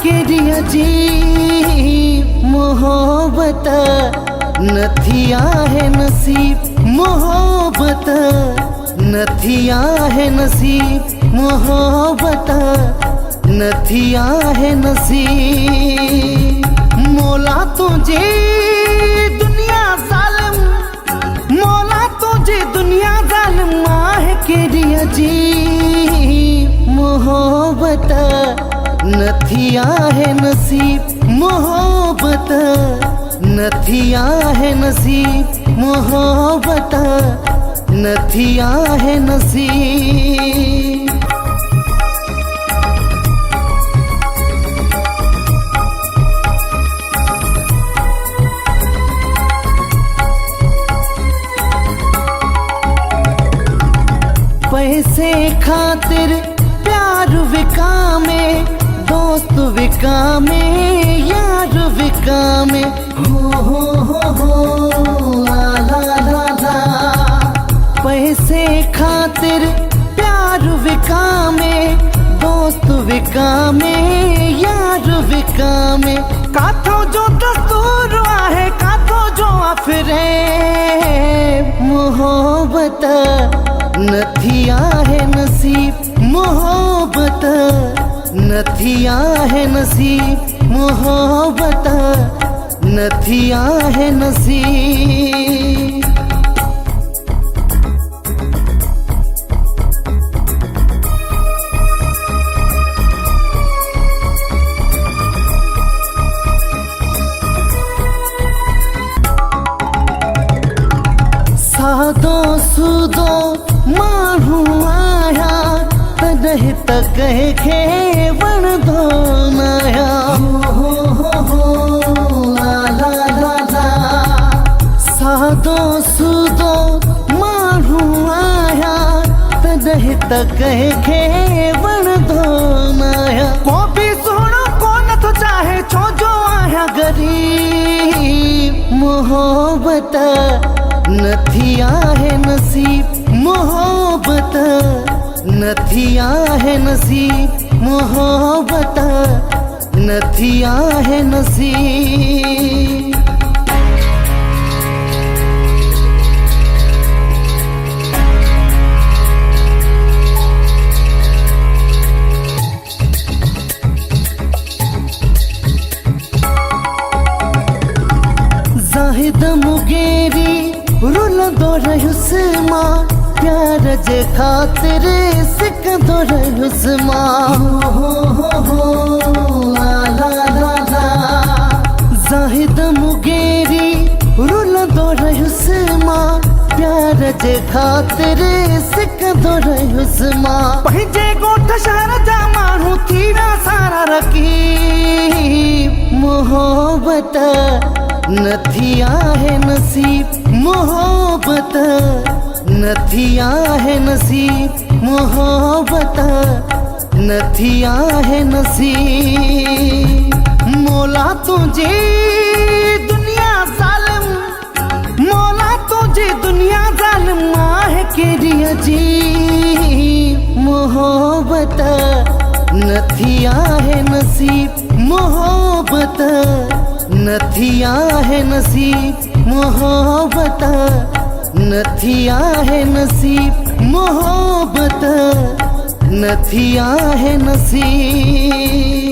केरिया जी मोहब्बत नथिया है नसीब मोहब्बत नथिया है नसीब मोहब्बत नथिया है नसीब। मौला तुझे दुनिया जालिम मौला तुझे दुनिया जालिम माह केरिया जी मोहब्बत नथिया है नसीब मोहब्बत नथिया है नसीब मोहब्बत नथिया है नसीब। पैसे खातिर प्यार विका में दोस्त विका में यार विका में हो ला ला ला ला। पैसे खातिर प्यार विका में दोस्त विका में यार विका में काथो जो दस्तूर है काथो जो अफरे मोहब्बत नथिया है नसीब मोहब्बत नथिया है नसीब मोहब्बत नथिया है नसीब। सादो सुदो मारू आया तदह तक खे वण दो नया हो ला ला ला ला। सादो सुदो मारू आया तदह तक खे वण दो नया। को भी सुनो को न तो चाहे छो जो आया गरीब मोहब्बत नथिया है नसीब मोहब्बत नथिया है नसीब मोहब्बत नथिया है नसीब। जाहिद मुगेरी रुल दो रयुस्मा प्यार जे खातिर सिक दो रयुस्मा हो ला ला ला ला। जाहिद मुगेरी रुल दो रयुस्मा प्यार जे खातिर सिक दो रयुस्मा। पंहिंजे ॻोठ शहर जा माण्हू थी विया सारा रकीब मोहब्बत नथिया है नसीब मोहब्बत नथिया है नसीब मोहब्बत नथिया है नसीब। मौला तुझे दुनिया जालिम मौला तुझे दुनिया जालिम माह केरिया जी मोहब्बत नथिया है नसीब मोहब्बत नथिया है नसीब मोहब्बत नथिया है नसीब मोहब्बत नथिया है नसीब।